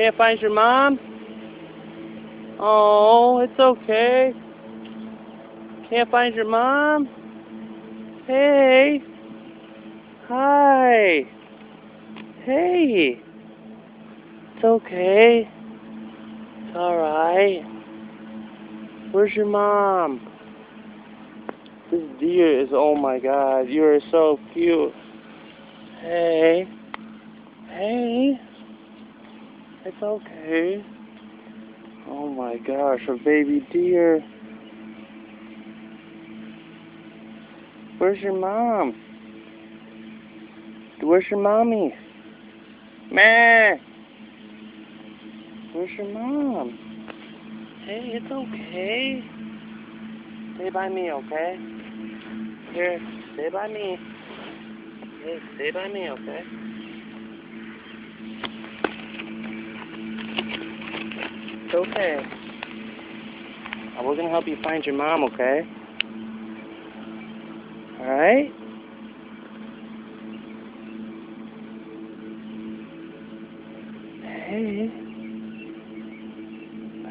Can't find your mom? Oh, it's okay. Can't find your mom? Hey. Hi. Hey. It's okay. It's alright. Where's your mom? This deer is, oh my god, you are so cute. Hey. Hey. It's okay. Oh my gosh, a baby deer. Where's your mom? Where's your mommy? Meh. Where's your mom? Hey, it's okay. Stay by me, okay? Here, stay by me. Hey, stay by me, okay? It's okay. We're gonna help you find your mom, okay? Alright? Hey.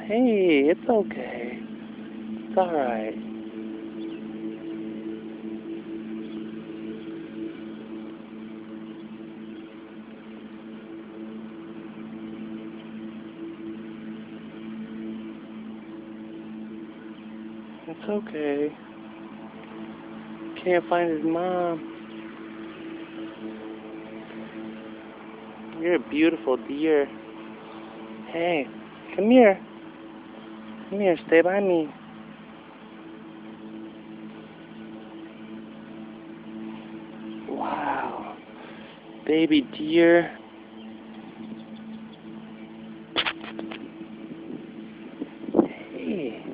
Hey, it's okay. It's alright. It's okay. Can't find his mom. You're a beautiful deer. Hey, come here. Come here, stay by me. Wow. Baby deer. Hey.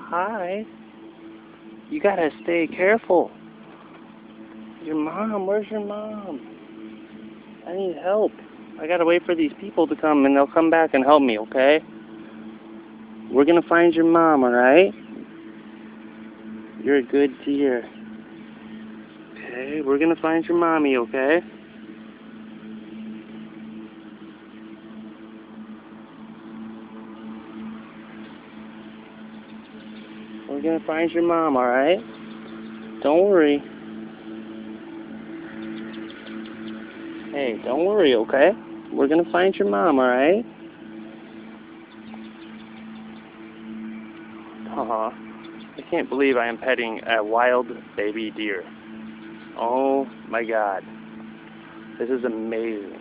Hi. You gotta stay careful. Your mom, where's your mom? I need help. I gotta wait for these people to come and they'll come back and help me, okay? We're gonna find your mom, alright? You're a good deer. Okay, we're gonna find your mommy, okay? We're gonna find your mom, alright? Don't worry. Hey, don't worry, okay? We're gonna find your mom, alright? Aw, I can't believe I am petting a wild baby deer. Oh my god. This is amazing.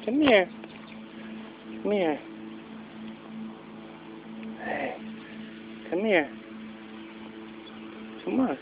Come here. Come here. Hey, come here. Come on.